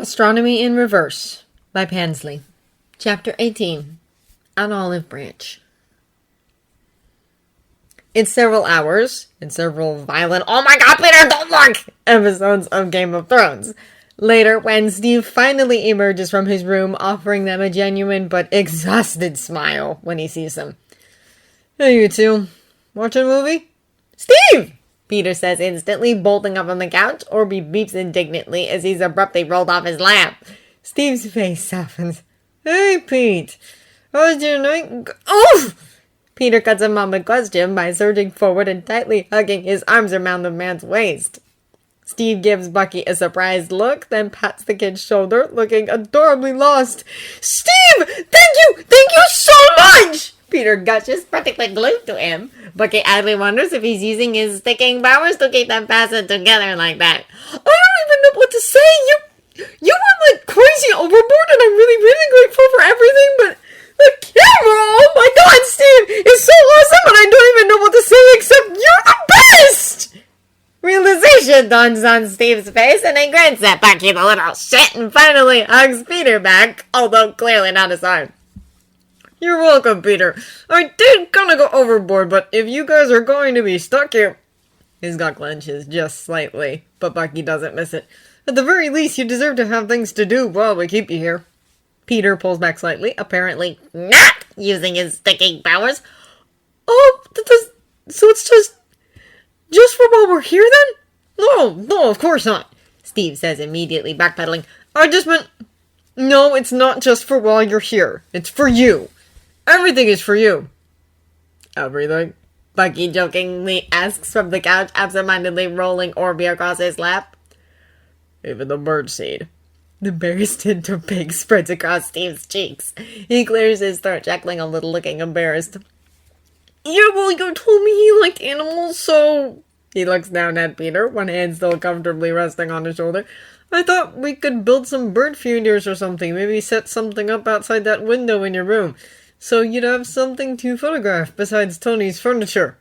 Astronomy in Reverse by Pansley. Chapter 18. An Olive Branch. In several hours, in several violent, "Oh my god, Peter, don't look!" episodes of Game of Thrones. Later, when Steve finally emerges from his room, offering them a genuine but exhausted smile when he sees them. "Hey, you two. Watching a movie?" "Steve!" Peter says instantly, bolting up on the couch. Orby beeps indignantly as he's abruptly rolled off his lap. Steve's face softens. "Hey, Pete. How's your night? Oof!" Peter cuts him off with question by surging forward and tightly hugging his arms around the man's waist. Steve gives Bucky a surprised look, then pats the kid's shoulder, looking adorably lost. "Steve! Thank you so much!" Peter gushes, practically glued to him. Bucky idly wonders if he's using his sticking powers to keep them fastened together like that. "I don't even know what to say. You went like crazy overboard, and I'm really grateful for everything, but the camera, oh my god, Steve, is so awesome, and I don't even know what to say except you're the best!" Realization dawns on Steve's face, and he grins at Bucky the little shit and finally hugs Peter back, although clearly not as hard. "You're welcome, Peter. I did kind of go overboard, but if you guys are going to be stuck here..." His gut clenches just slightly, but Bucky doesn't miss it. "At the very least, you deserve to have things to do while we keep you here." Peter pulls back slightly, apparently not using his sticking powers. "Oh, so it's just for while we're here then?" No, of course not," Steve says immediately, backpedaling. "I just meant... No, it's not just for while you're here. It's for you. Everything is for you." "Everything?" Bucky jokingly asks from the couch, absentmindedly rolling Orby across his lap. "Even the bird seed." The bear's tint of pink spreads across Steve's cheeks. He clears his throat, chuckling a little, looking embarrassed. "Yeah, well, you told me he liked animals, so..." He looks down at Peter, one hand still comfortably resting on his shoulder. "I thought we could build some bird feeders or something. Maybe set something up outside that window in your room, so you'd have something to photograph besides Tony's furniture."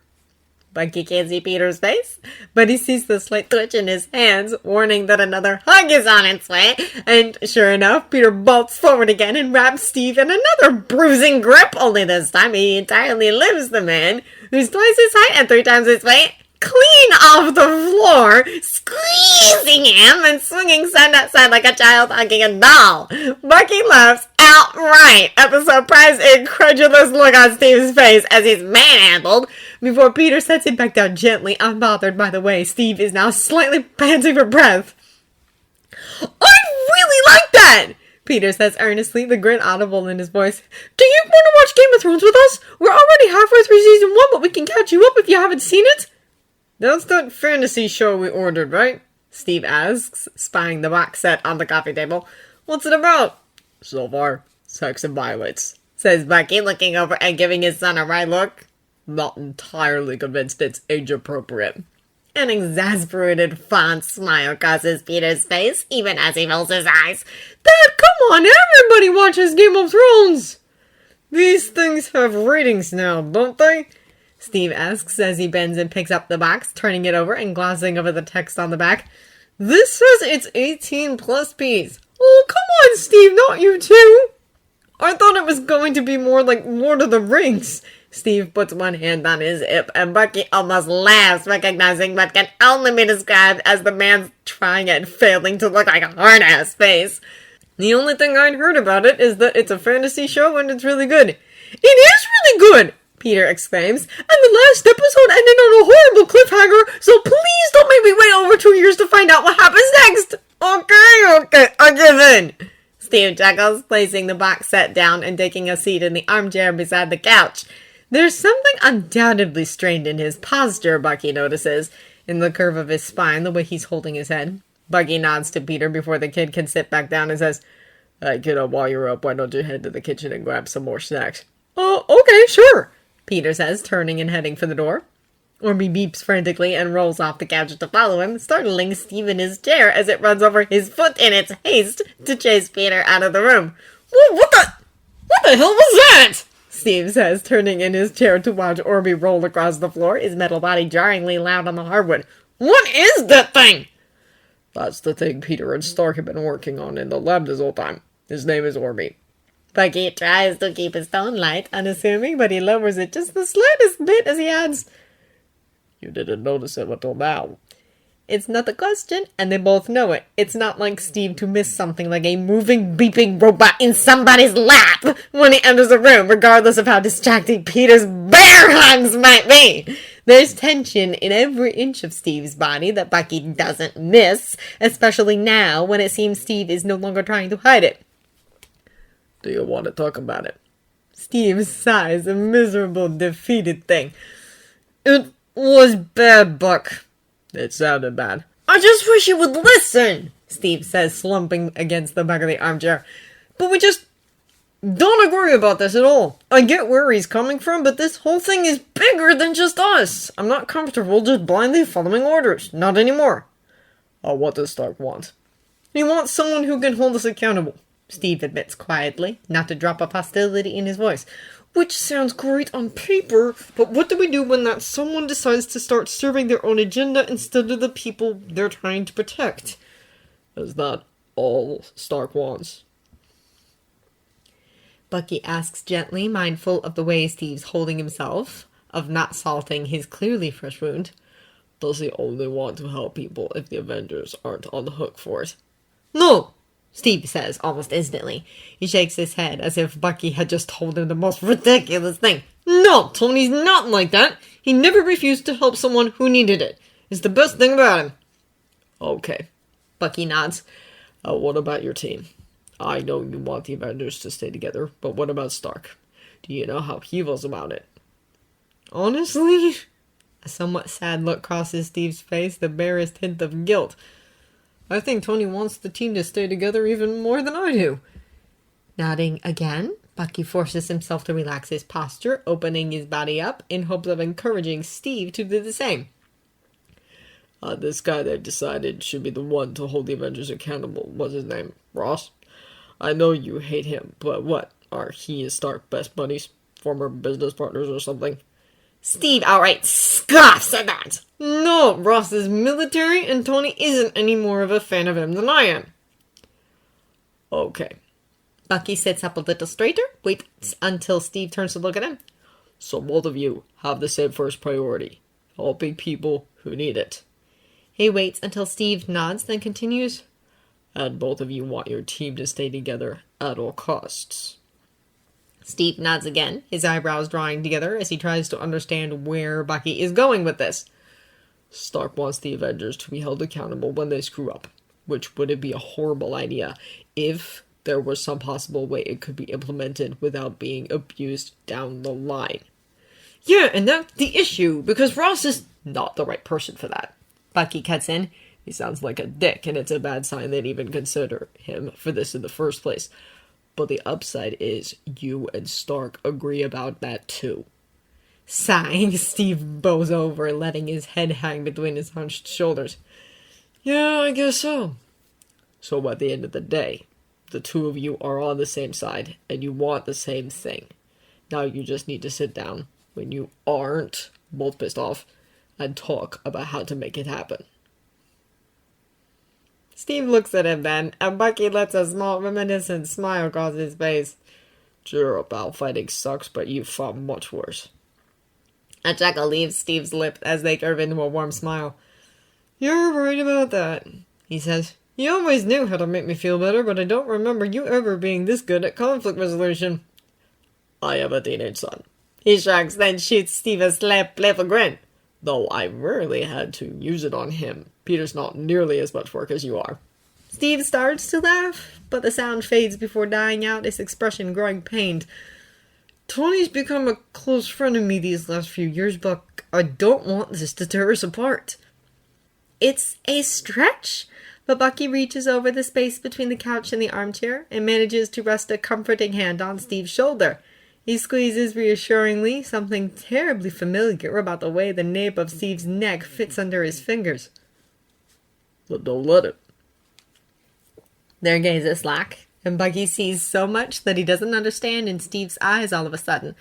Bucky can't see Peter's face, but he sees the slight twitch in his hands, warning that another hug is on its way, and sure enough, Peter bolts forward again and wraps Steve in another bruising grip, only this time he entirely lifts the man, who's twice his height and 3 times his weight, clean off the floor, squeezing him and swinging side to side like a child hugging a doll. Bucky laughs outright at the surprised, incredulous look on Steve's face as he's manhandled, before Peter sets him back down gently, unbothered by the way Steve is now slightly panting for breath. "I really like that!" Peter says earnestly, the grin audible in his voice. "Do you want to watch Game of Thrones with us? We're already halfway through season 1, but we can catch you up if you haven't seen it." "That's that fantasy show we ordered, right?" Steve asks, spying the box set on the coffee table. "What's it about?" "So far, sex and violence," says Bucky, looking over and giving his son a wry look. "Not entirely convinced it's age-appropriate." An exasperated, fond smile crosses Peter's face, even as he rolls his eyes. "Dad, come on, everybody watches Game of Thrones!" "These things have ratings now, don't they?" Steve asks as he bends and picks up the box, turning it over and glossing over the text on the back. "This says it's 18+ Ps. "Oh, come on, Steve, not you too!" "I thought it was going to be more like Lord of the Rings." Steve puts one hand on his hip, and Bucky almost laughs, recognizing what can only be described as the man's trying and failing to look like a hard-ass face. "The only thing I'd heard about it is that it's a fantasy show and it's really good." "It is really good!" Peter exclaims, "and the last episode ended on a horrible cliffhanger, so please don't make me wait over 2 years to find out what happens next." Okay, I give in." Steve chuckles, placing the box set down and taking a seat in the armchair beside the couch. There's something undoubtedly strained in his posture, Bucky notices, in the curve of his spine, the way he's holding his head. Bucky nods to Peter before the kid can sit back down and says, "Hey, kiddo, while you're up, why don't you head to the kitchen and grab some more snacks?" "Oh, okay, sure," Peter says, turning and heading for the door. Orby beeps frantically and rolls off the couch to follow him, startling Steve in his chair as it runs over his foot in its haste to chase Peter out of the room. What the hell was that?" Steve says, turning in his chair to watch Orby roll across the floor, his metal body jarringly loud on the hardwood. "What is that thing?" That's the thing Peter and Stark have been working on in the lab this whole time. His name is Orby. Bucky tries to keep his tone light, unassuming, but he lowers it just the slightest bit as he adds, You didn't notice it until now. It's not a question, and they both know it. It's not like Steve to miss something like a moving, beeping robot in somebody's lap when he enters a room, regardless of how distracting Peter's bear hugs might be. There's tension in every inch of Steve's body that Bucky doesn't miss, especially now when it seems Steve is no longer trying to hide it. Do you want to talk about it? Steve sighs, a miserable, defeated thing. It was bad, Buck. It sounded bad. I just wish you would listen, Steve says, slumping against the back of the armchair. But we just don't agree about this at all. I get where he's coming from, but this whole thing is bigger than just us. I'm not comfortable just blindly following orders. Not anymore. What does Stark want? He wants someone who can hold us accountable, Steve admits quietly, not to drop a hostility in his voice. Which sounds great on paper, but what do we do when that someone decides to start serving their own agenda instead of the people they're trying to protect? Is that all Stark wants? Bucky asks gently, mindful of the way Steve's holding himself, of not salting his clearly fresh wound. Does he only want to help people if the Avengers aren't on the hook for it? No! Steve says almost instantly. He shakes his head as if Bucky had just told him the most ridiculous thing. No, Tony's not like that. He never refused to help someone who needed it. It's the best thing about him. Okay. Bucky nods. What about your team? I know you want the Avengers to stay together, but what about Stark? Do you know how he feels about it? Honestly? A somewhat sad look crosses Steve's face, the barest hint of guilt. I think Tony wants the team to stay together even more than I do. Nodding again, Bucky forces himself to relax his posture, opening his body up in hopes of encouraging Steve to do the same. This guy they've decided should be the one to hold the Avengers accountable. What's his name? Ross? I know you hate him, but what? Are he and Stark best buddies? Former business partners or something? Steve outright scoffs at that. No, Ross is military, and Tony isn't any more of a fan of him than I am. Okay. Bucky sits up a little straighter, waits until Steve turns to look at him. So both of you have the same first priority, helping people who need it. He waits until Steve nods, then continues. And both of you want your team to stay together at all costs. Steve nods again, his eyebrows drawing together as he tries to understand where Bucky is going with this. Stark wants the Avengers to be held accountable when they screw up, which wouldn't be a horrible idea if there was some possible way it could be implemented without being abused down the line. Yeah, and that's the issue, because Ross is not the right person for that. Bucky cuts in. He sounds like a dick, and it's a bad sign they'd even consider him for this in the first place. But the upside is you and Stark agree about that too. Sighing, Steve bows over, letting his head hang between his hunched shoulders. Yeah, I guess so. So at the end of the day, the two of you are on the same side, and you want the same thing. Now you just need to sit down, when you aren't both pissed off, and talk about how to make it happen. Steve looks at him then, and Bucky lets a small reminiscent smile cross his face. Sure, about fighting sucks, but you fought much worse. A chuckle leaves Steve's lips as they curve into a warm smile. You're right about that, he says. You always knew how to make me feel better, but I don't remember you ever being this good at conflict resolution. I have a teenage son. He shrugs, then shoots Steve a playful grin. Though I rarely had to use it on him. Peter's not nearly as much work as you are. Steve starts to laugh, but the sound fades before dying out, his expression growing pained. Tony's become a close friend of me these last few years, but I don't want this to tear us apart. It's a stretch, but Bucky reaches over the space between the couch and the armchair and manages to rest a comforting hand on Steve's shoulder. He squeezes reassuringly, something terribly familiar about the way the nape of Steve's neck fits under his fingers. But don't let it. Their gazes lock, and Bucky sees so much that he doesn't understand in Steve's eyes all of a sudden.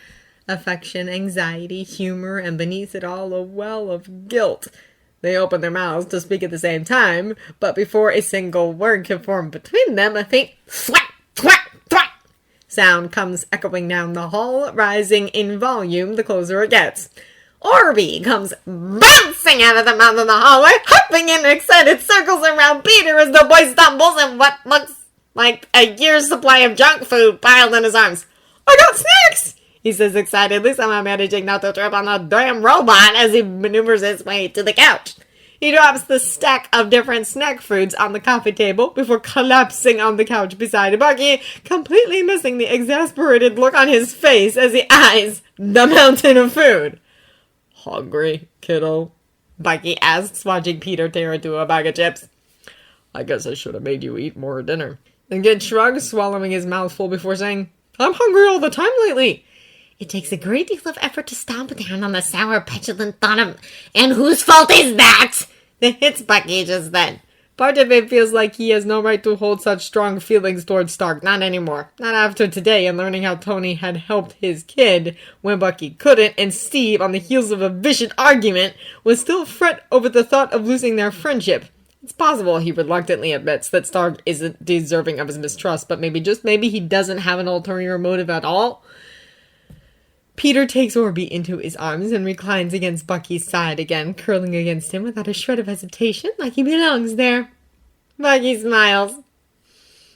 Affection, anxiety, humor, and beneath it all a well of guilt. They open their mouths to speak at the same time, but before a single word can form between them, a faint thwack, thwack, thwack sound comes echoing down the hall, rising in volume the closer it gets. Orby comes bouncing out of the mouth of the hallway, hopping in excited circles around Peter as the boy stumbles in what looks like a year's supply of junk food piled in his arms. "I got snacks!" he says excitedly, somehow managing not to trip on the damn robot as he maneuvers his way to the couch. He drops the stack of different snack foods on the coffee table before collapsing on the couch beside Bucky, completely missing the exasperated look on his face as he eyes the mountain of food. "Hungry, kiddo?" Bucky asks, watching Peter tear into a bag of chips. "I guess I should have made you eat more dinner." The kid shrugs, swallowing his mouthful before saying, "I'm hungry all the time lately." It takes a great deal of effort to stomp down on the sour, petulant thought of, and whose fault is that? That hits Bucky just then. Part of it feels like he has no right to hold such strong feelings towards Stark. Not anymore. Not after today and learning how Tony had helped his kid when Bucky couldn't, and Steve, on the heels of a vicious argument, was still fret over the thought of losing their friendship. It's possible he reluctantly admits that Stark isn't deserving of his mistrust, but maybe, just maybe, he doesn't have an ulterior motive at all. Peter takes Orby into his arms and reclines against Bucky's side again, curling against him without a shred of hesitation, like he belongs there. Bucky smiles.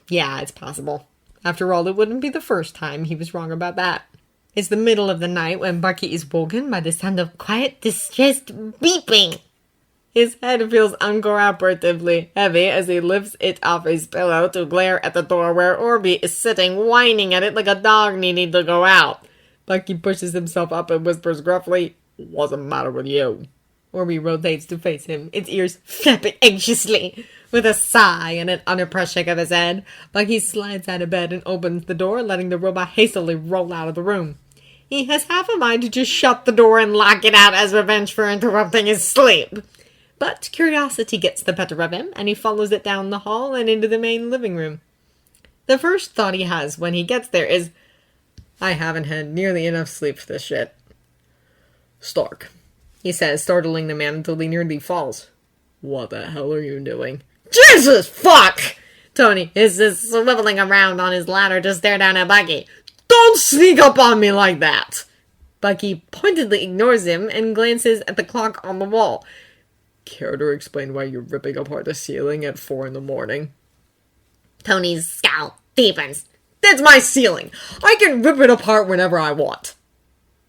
Yeah, it's possible. After all, it wouldn't be the first time he was wrong about that. It's the middle of the night when Bucky is woken by the sound of quiet, distressed beeping. His head feels uncooperatively heavy as he lifts it off his pillow to glare at the door where Orby is sitting, whining at it like a dog needing to go out. Bucky pushes himself up and whispers gruffly, "What's the matter with you?" Orby rotates to face him, its ears flapping anxiously. With a sigh and an unimpressed shake of his head, Bucky slides out of bed and opens the door, letting the robot hastily roll out of the room. He has half a mind to just shut the door and lock it out as revenge for interrupting his sleep. But curiosity gets the better of him, and he follows it down the hall and into the main living room. The first thought he has when he gets there is, "I haven't had nearly enough sleep for this shit." "Stark," he says, startling the man until he nearly falls. "What the hell are you doing?" "Jesus fuck!" Tony is swiveling around on his ladder to stare down at Bucky. "Don't sneak up on me like that!" Bucky pointedly ignores him and glances at the clock on the wall. "Care to explain why you're ripping apart the ceiling at 4 a.m? Tony's scowl deepens. "That's my ceiling! I can rip it apart whenever I want."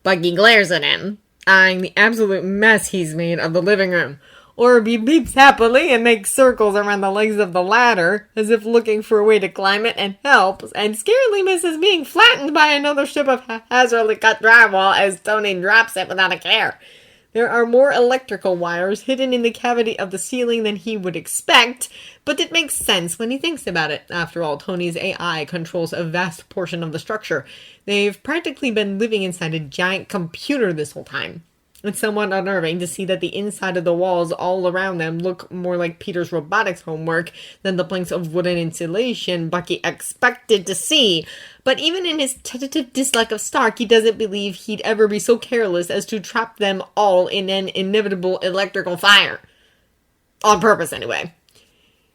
Bucky glares at him, eyeing the absolute mess he's made of the living room. Orby beeps happily and makes circles around the legs of the ladder, as if looking for a way to climb it, and helps, and scarcely misses being flattened by another strip of haphazardly cut drywall as Tony drops it without a care. There are more electrical wires hidden in the cavity of the ceiling than he would expect, but it makes sense when he thinks about it. After all, Tony's AI controls a vast portion of the structure. They've practically been living inside a giant computer this whole time. It's somewhat unnerving to see that the inside of the walls all around them look more like Peter's robotics homework than the planks of wooden insulation Bucky expected to see. But even in his tentative dislike of Stark, he doesn't believe he'd ever be so careless as to trap them all in an inevitable electrical fire. On purpose, anyway.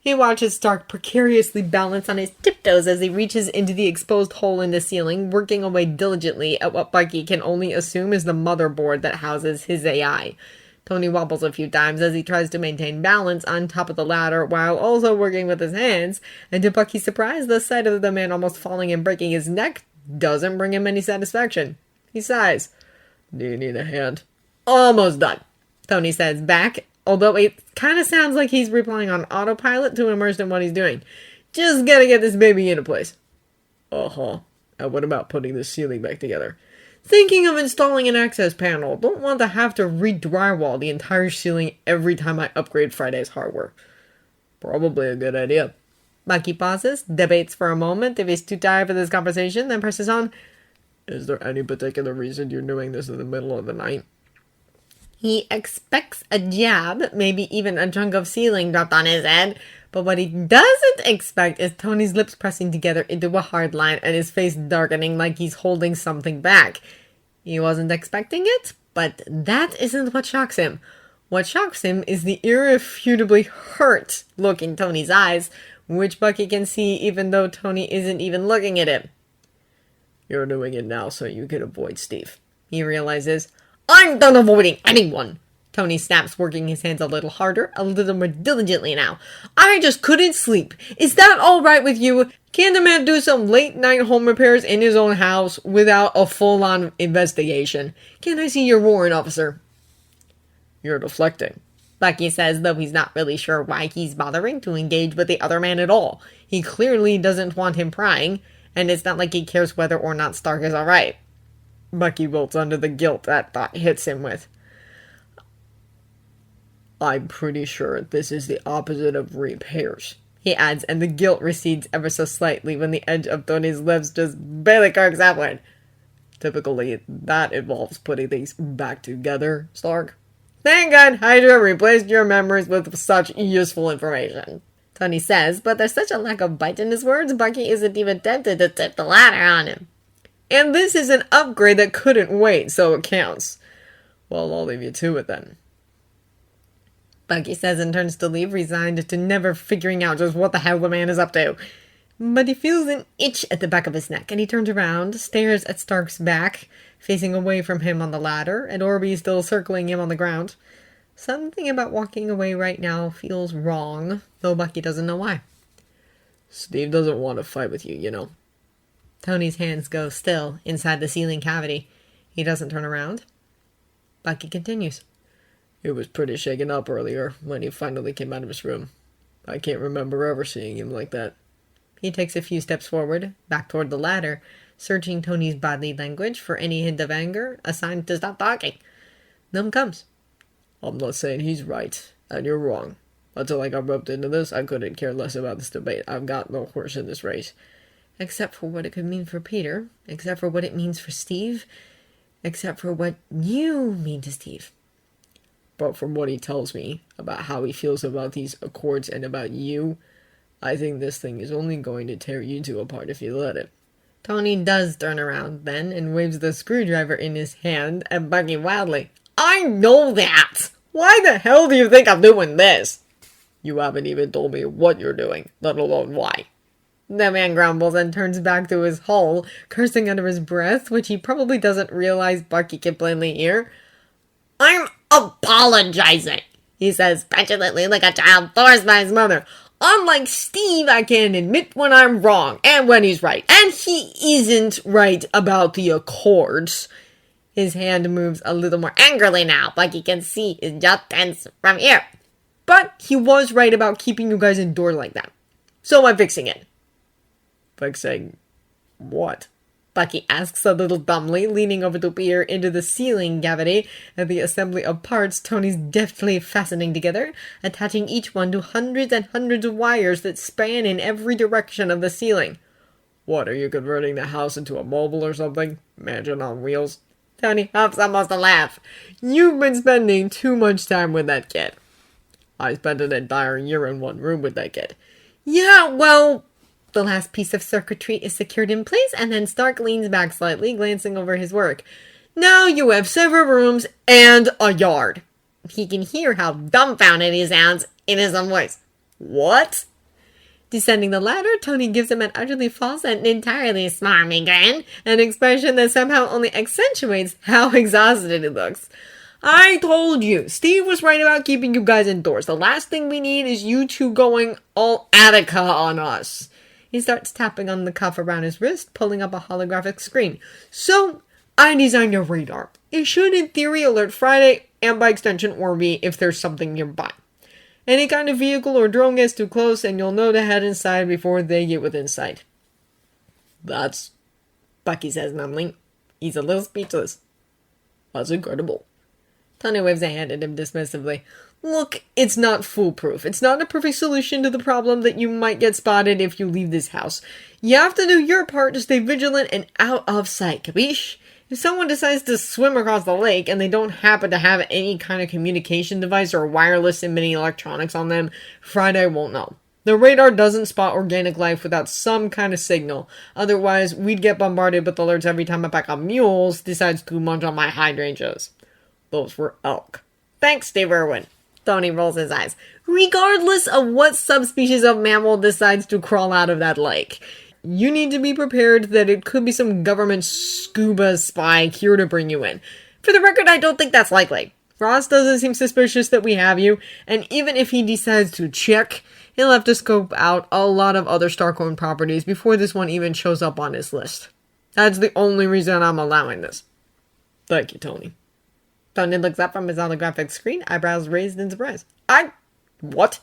He watches Stark precariously balance on his tiptoes as he reaches into the exposed hole in the ceiling, working away diligently at what Bucky can only assume is the motherboard that houses his AI. Tony wobbles a few times as he tries to maintain balance on top of the ladder while also working with his hands, and to Bucky's surprise, the sight of the man almost falling and breaking his neck doesn't bring him any satisfaction. He sighs. "Do you need a hand?" "Almost done," Tony says back, although it kind of sounds like he's replying on autopilot to immersed in what he's doing. "Just gotta get this baby into place." "Uh-huh. And what about putting the ceiling back together?" "Thinking of installing an access panel. Don't want to have to re-drywall the entire ceiling every time I upgrade Friday's hardware." "Probably a good idea." Bucky pauses, debates for a moment if he's too tired for this conversation, then presses on. "Is there any particular reason you're doing this in the middle of the night?" He expects a jab, maybe even a chunk of ceiling dropped on his head, but what he doesn't expect is Tony's lips pressing together into a hard line and his face darkening like he's holding something back. He wasn't expecting it, but that isn't what shocks him. What shocks him is the irrefutably hurt-looking Tony's eyes, which Bucky can see even though Tony isn't even looking at him. You're doing it now so you can avoid Steve. He realizes. I'm done avoiding anyone! Tony snaps, working his hands a little harder, a little more diligently now. I just couldn't sleep. Is that alright with you? Can the man do some late-night home repairs in his own house without a full-on investigation? Can I see your warrant, officer? You're deflecting, Bucky says, though he's not really sure why he's bothering to engage with the other man at all. He clearly doesn't want him prying, and it's not like he cares whether or not Stark is alright. Bucky wilts under the guilt that thought hits him with. I'm pretty sure this is the opposite of repairs, he adds, and the guilt recedes ever so slightly when the edge of Tony's lips just barely cracks upward. Typically, that involves putting things back together, Stark. Thank God Hydra replaced your memories with such useful information, Tony says, but there's such a lack of bite in his words, Bucky isn't even tempted to tip the ladder on him. And this is an upgrade that couldn't wait, so it counts. Well, I'll leave you to it then, Bucky says and turns to leave, resigned to never figuring out just what the hell the man is up to. But he feels an itch at the back of his neck, and he turns around, stares at Stark's back, facing away from him on the ladder, and Orby still circling him on the ground. Something about walking away right now feels wrong, though Bucky doesn't know why. Steve doesn't want to fight with you, you know. Tony's hands go still inside the ceiling cavity. He doesn't turn around. Bucky continues. He was pretty shaken up earlier when he finally came out of his room. I can't remember ever seeing him like that. He takes a few steps forward, back toward the ladder, searching Tony's body language for any hint of anger, a sign to stop talking. None comes. I'm not saying he's right, and you're wrong. Until I got roped into this, I couldn't care less about this debate. I've got no horse in this race. Except for what it could mean for Peter, except for what it means for Steve, except for what you mean to Steve. But from what he tells me about how he feels about these accords and about you, I think this thing is only going to tear you two apart if you let it. Tony does turn around then and waves the screwdriver in his hand at Bucky wildly. I know that! Why the hell do you think I'm doing this? You haven't even told me what you're doing, let alone why. The man grumbles and turns back to his hole, cursing under his breath, which he probably doesn't realize Bucky can plainly hear. I'm apologizing, he says petulantly like a child forced by his mother. Unlike Steve, I can admit when I'm wrong and when he's right. And he isn't right about the Accords. His hand moves a little more angrily now. Bucky can see his jaw tense from here. But he was right about keeping you guys indoors like that. So I'm fixing it. Fixing what? Bucky asks a little dumbly, leaning over to peer into the ceiling cavity at the assembly of parts Tony's deftly fastening together, attaching each one to hundreds and hundreds of wires that span in every direction of the ceiling. What, are you converting the house into a mobile or something? Mansion on wheels? Tony helps almost a laugh. You've been spending too much time with that kid. I spent an entire year in one room with that kid. Yeah, well... The last piece of circuitry is secured in place, and then Stark leans back slightly, glancing over his work. Now you have several rooms and a yard. He can hear how dumbfounded he sounds in his own voice. What? Descending the ladder, Tony gives him an utterly false and entirely smarmy grin, an expression that somehow only accentuates how exhausted he looks. I told you, Steve was right about keeping you guys indoors. The last thing we need is you two going all Attica on us. He starts tapping on the cuff around his wrist, pulling up a holographic screen. So, I designed a radar. It should, in theory, alert Friday, and by extension, Orby, if there's something nearby. Any kind of vehicle or drone gets too close, and you'll know to head inside before they get within sight. That's... Bucky says numbly. He's a little speechless. That's incredible. Tony waves a hand at him dismissively. Look, it's not foolproof. It's not a perfect solution to the problem that you might get spotted if you leave this house. You have to do your part to stay vigilant and out of sight, capiche? If someone decides to swim across the lake and they don't happen to have any kind of communication device or wireless emitting electronics on them, Friday won't know. The radar doesn't spot organic life without some kind of signal. Otherwise, we'd get bombarded with alerts every time a pack of mules decides to munch on my hydrangeas. Those were elk. Thanks, Steve Irwin. Tony rolls his eyes. Regardless of what subspecies of mammal decides to crawl out of that lake, you need to be prepared that it could be some government scuba spy here to bring you in. For the record, I don't think that's likely. Ross doesn't seem suspicious that we have you, and even if he decides to check, he'll have to scope out a lot of other Stark-owned properties before this one even shows up on his list. That's the only reason I'm allowing this. Thank you, Tony. Tony looks up from his holographic screen, eyebrows raised in surprise. What?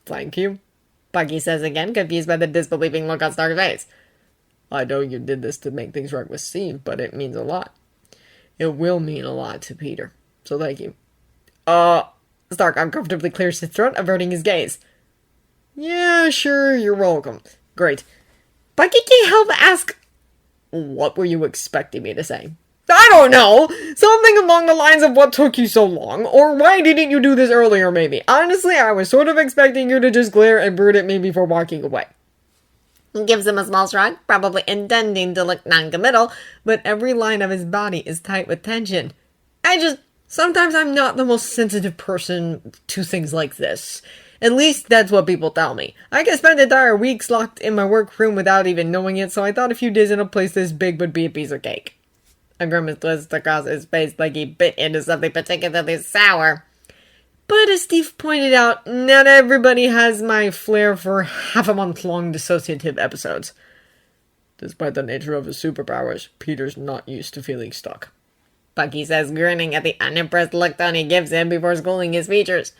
Thank you, Bucky says again, confused by the disbelieving look on Stark's face. I know you did this to make things right with Steve, but it means a lot. It will mean a lot to Peter. So thank you. Stark uncomfortably clears his throat, averting his gaze. Yeah, sure, you're welcome. Great. Bucky can't help but ask, what were you expecting me to say? I don't know! Something along the lines of what took you so long, or why didn't you do this earlier, maybe. Honestly, I was sort of expecting you to just glare and brood at me before walking away. He gives him a small shrug, probably intending to look non-committal, but every line of his body is tight with tension. Sometimes I'm not the most sensitive person to things like this. At least that's what people tell me. I can spend entire weeks locked in my workroom without even knowing it, so I thought a few days in a place this big would be a piece of cake. A grimace twists across his face like he bit into something particularly sour. But as Steve pointed out, not everybody has my flair for half-a-month-long dissociative episodes. Despite the nature of his superpowers, Peter's not used to feeling stuck. Bucky says, grinning at the unimpressed look Tony gives him before schooling his features.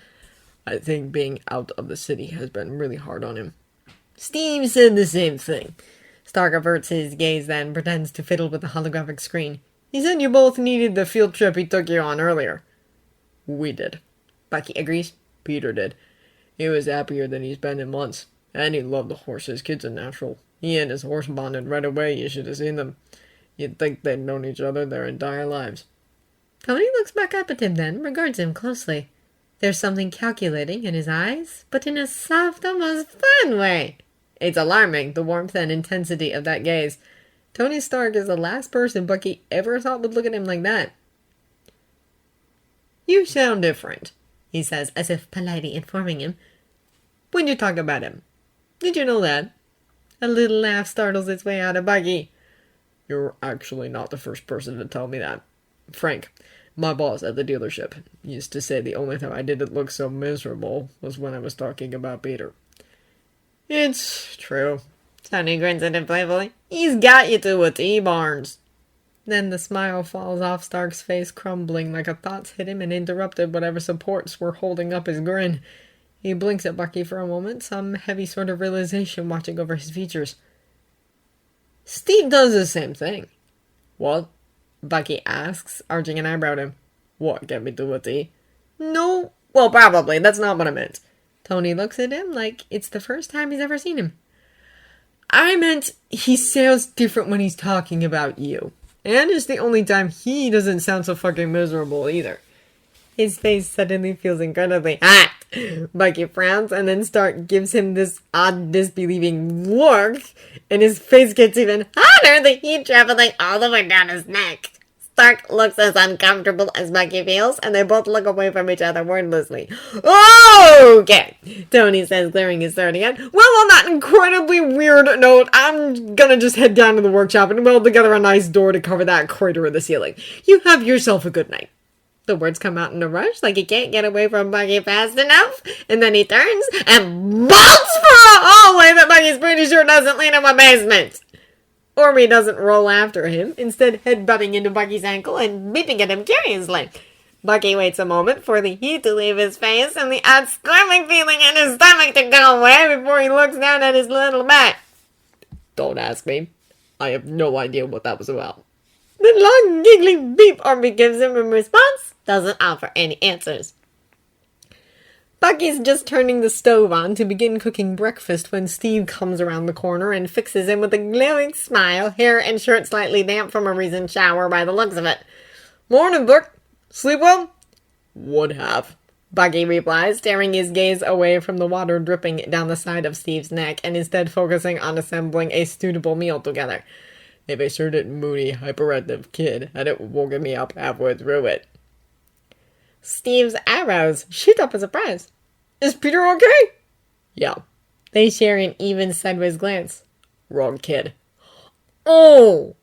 I think being out of the city has been really hard on him. Steve said the same thing. Stark averts his gaze then, pretends to fiddle with the holographic screen. He said you both needed the field trip he took you on earlier. We did. Bucky agrees. Peter did. He was happier than he's been in months. And he loved the horses. Kid's a natural. He and his horse bonded right away. You should have seen them. You'd think they'd known each other their entire lives. Tony looks back up at him then, regards him closely. There's something calculating in his eyes, but in a soft, almost fun way. It's alarming, the warmth and intensity of that gaze. Tony Stark is the last person Bucky ever thought would look at him like that. You sound different, he says, as if politely informing him. When you talk about him. Did you know that? A little laugh startles its way out of Bucky. You're actually not the first person to tell me that. Frank, my boss at the dealership, used to say the only time I didn't look so miserable was when I was talking about Peter. It's true. Tony grins at him playfully. He's got you to a T, Barnes. Then the smile falls off Stark's face, crumbling like a thought's hit him and interrupted whatever supports were holding up his grin. He blinks at Bucky for a moment, some heavy sort of realization watching over his features. Steve does the same thing. What? Bucky asks, arching an eyebrow at him. What, get me to a T? No. Well, probably. That's not what I meant. Tony looks at him like it's the first time he's ever seen him. I meant he sounds different when he's talking about you. And it's the only time he doesn't sound so fucking miserable either. His face suddenly feels incredibly hot. Bucky frowns, and then Stark gives him this odd, disbelieving look, and his face gets even hotter, the heat traveling all the way down his neck. Stark looks as uncomfortable as Bucky feels, and they both look away from each other wordlessly. Okay, Tony says, clearing his throat again. Well, on that incredibly weird note, I'm gonna just head down to the workshop and weld together a nice door to cover that crater in the ceiling. You have yourself a good night. The words come out in a rush, like he can't get away from Bucky fast enough, and then he turns and bolts for a hallway that Bucky's pretty sure doesn't lead to a basement. Or he doesn't roll after him, instead headbutting into Bucky's ankle and beeping at him curiously. Bucky waits a moment for the heat to leave his face and the odd squirming feeling in his stomach to go away before he looks down at his little back. Don't ask me. I have no idea what that was about. The long, giggling beep Arby gives him in response doesn't offer any answers. Bucky's just turning the stove on to begin cooking breakfast when Steve comes around the corner and fixes him with a glowing smile, hair and shirt slightly damp from a recent shower by the looks of it. Morning, Buck. Sleep well? Would have. Bucky replies, staring his gaze away from the water dripping down the side of Steve's neck and instead focusing on assembling a suitable meal together. If a certain moody, hyperactive kid hadn't woken me up halfway through it. Steve's eyebrows shoot up in surprise. Is Peter okay? Yeah, They share an even sideways glance. wrong kid. Oh!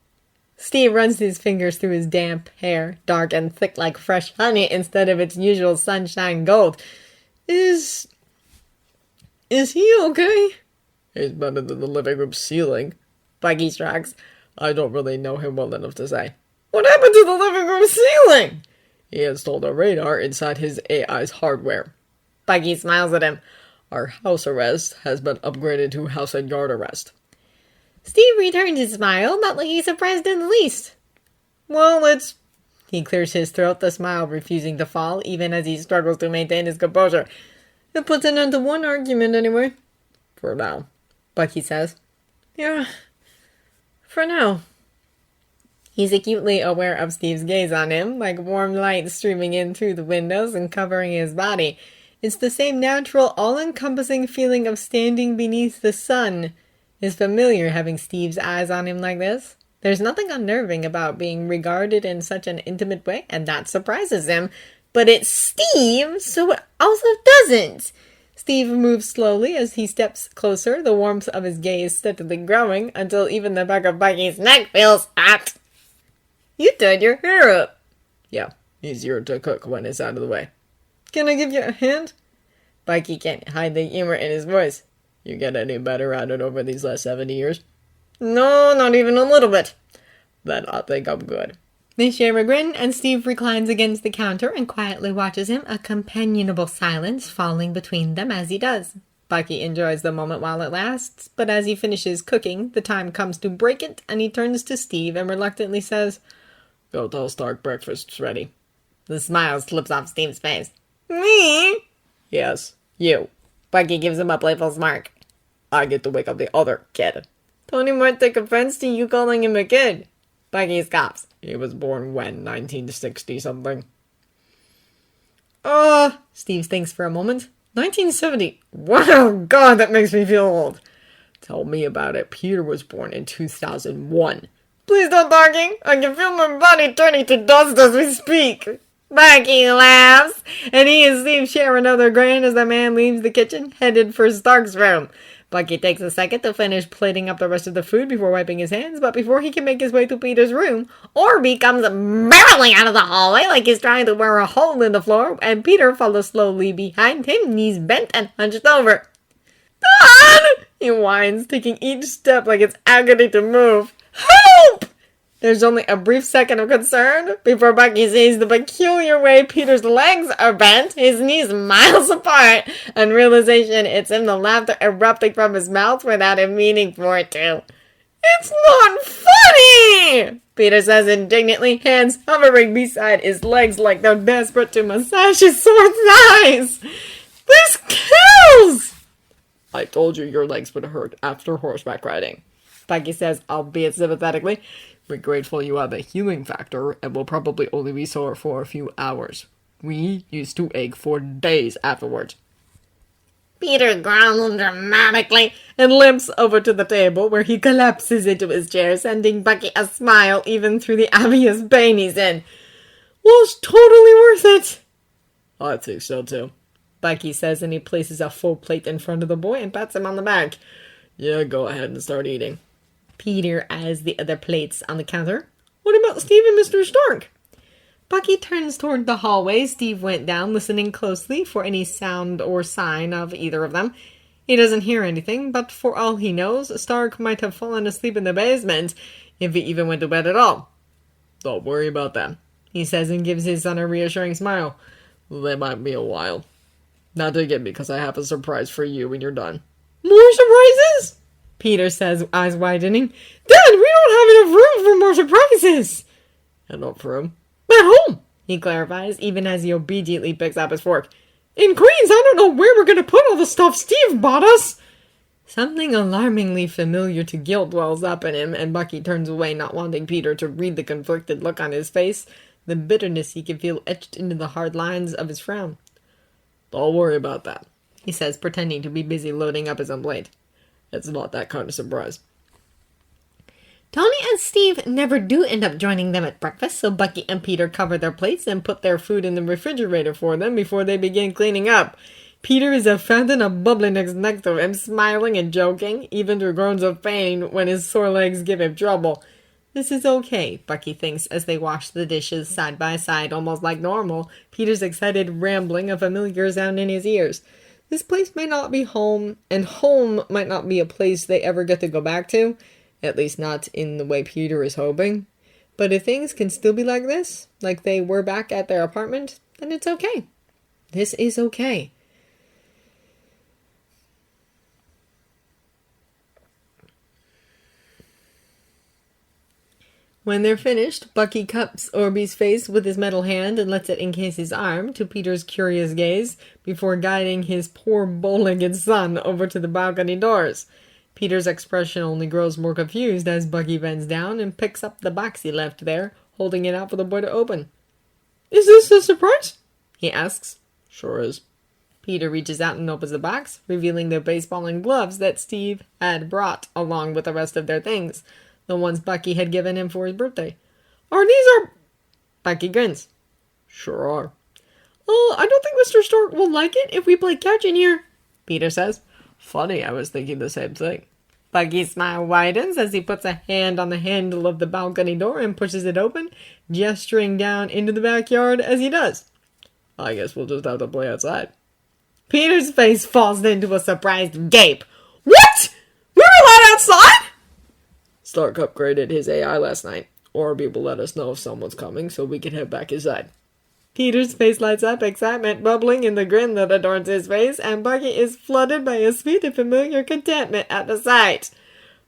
Steve runs his fingers through his damp hair, dark and thick like fresh honey instead of its usual sunshine gold. Is he okay? He's better than the living room ceiling. Bucky shrugs. I don't really know him well enough to say. What happened to the living room ceiling? He installed a radar inside his AI's hardware. Bucky smiles at him. Our house arrest has been upgraded to house and yard arrest. Steve returns his smile, not looking surprised in the least. Well, it's... He clears his throat, the smile refusing to fall, even as he struggles to maintain his composure. It puts an end to one argument, anyway. For now. Bucky says. Yeah, for now. He's acutely aware of Steve's gaze on him, like warm light streaming in through the windows and covering his body. It's the same natural, all-encompassing feeling of standing beneath the sun. It's familiar having Steve's eyes on him like this. There's nothing unnerving about being regarded in such an intimate way, and that surprises him. But it's Steve, so it also doesn't. Steve moves slowly as he steps closer, the warmth of his gaze steadily growing, until even the back of Bucky's neck feels hot. You tied your hair up. Yeah, easier to cook when it's out of the way. Can I give you a hand? Bucky can't hide the humor in his voice. You get any better at it over these last 70 years? No, not even a little bit. Then I think I'm good. They share a grin, and Steve reclines against the counter and quietly watches him, a companionable silence falling between them as he does. Bucky enjoys the moment while it lasts, but as he finishes cooking, the time comes to break it, and he turns to Steve and reluctantly says, Go tell Stark breakfast's ready. The smile slips off Steve's face. Me? Yes, you. Bucky gives him a playful smirk. I get to wake up the other kid. Tony might take offense to you calling him a kid. Bucky scoffs. He was born when? 1960-something? Steve thinks for a moment. 1970. Wow, God, that makes me feel old. Tell me about it. Peter was born in 2001. Please stop talking. I can feel my body turning to dust as we speak. Bucky laughs, and he and Steve share another grin as the man leaves the kitchen, headed for Stark's room. Bucky takes a second to finish plating up the rest of the food before wiping his hands, but before he can make his way to Peter's room, Orby comes barreling out of the hallway like he's trying to wear a hole in the floor, and Peter follows slowly behind him, knees bent and hunched over. Dad! He whines, taking each step like it's agony to move. Help! There's only a brief second of concern before Bucky sees the peculiar way Peter's legs are bent, his knees miles apart, and realization it's him, the laughter erupting from his mouth without him meaning for it to. It's not funny! Peter says indignantly, hands hovering beside his legs like they're desperate to massage his sore thighs. This kills! I told you your legs would hurt after horseback riding. Bucky says, albeit sympathetically. We're grateful you have a healing factor and will probably only be sore for a few hours. We used to ache for days afterwards. Peter growls dramatically and limps over to the table where he collapses into his chair, sending Bucky a smile even through the obvious pain he's in. Was totally worth it. I think so too. Bucky says, and he places a full plate in front of the boy and pats him on the back. Yeah, go ahead and start eating. Peter eyes the other plates on the counter. What about Steve and Mr. Stark? Bucky turns toward the hallway Steve went down, listening closely for any sound or sign of either of them. He doesn't hear anything, but for all he knows, Stark might have fallen asleep in the basement, if he even went to bed at all. Don't worry about that, he says and gives his son a reassuring smile. They might be a while. Not again, because I have a surprise for you when you're done. More surprises? Peter says, eyes widening. Dad, we don't have enough room for more surprises. Enough room? At home, he clarifies, even as he obediently picks up his fork. In Queens, I don't know where we're going to put all the stuff Steve bought us. Something alarmingly familiar to guilt wells up in him, and Bucky turns away, not wanting Peter to read the conflicted look on his face, the bitterness he can feel etched into the hard lines of his frown. Don't worry about that, he says, pretending to be busy loading up his own plate. It's not that kind of surprise. Tony and Steve never do end up joining them at breakfast, so Bucky and Peter cover their plates and put their food in the refrigerator for them before they begin cleaning up. Peter is a fountain of bubbliness next to him, smiling and joking, even through groans of pain when his sore legs give him trouble. This is okay, Bucky thinks as they wash the dishes side by side, almost like normal, Peter's excited rambling a familiar sound in his ears. This place may not be home, and home might not be a place they ever get to go back to, at least not in the way Peter is hoping. But if things can still be like this, like they were back at their apartment, then it's okay. This is okay. When they're finished, Bucky cups Orby's face with his metal hand and lets it encase his arm to Peter's curious gaze before guiding his poor bow-legged son over to the balcony doors. Peter's expression only grows more confused as Bucky bends down and picks up the box he left there, holding it out for the boy to open. "Is this a surprise?" he asks. "Sure is." Peter reaches out and opens the box, revealing the baseball and gloves that Steve had brought along with the rest of their things. The ones Bucky had given him for his birthday. "Are these our—" Bucky grins. "Sure are." I don't think Mr. Stark will like it if we play catch in here," Peter says. "Funny, I was thinking the same thing." Bucky's smile widens as he puts a hand on the handle of the balcony door and pushes it open, gesturing down into the backyard as he does. "I guess we'll just have to play outside." Peter's face falls into a surprised gape. "What? We're allowed outside?" "Stark upgraded his AI last night. Orby will let us know if someone's coming so we can head back inside." Peter's face lights up, excitement bubbling in the grin that adorns his face, and Bucky is flooded by a sweet and familiar contentment at the sight.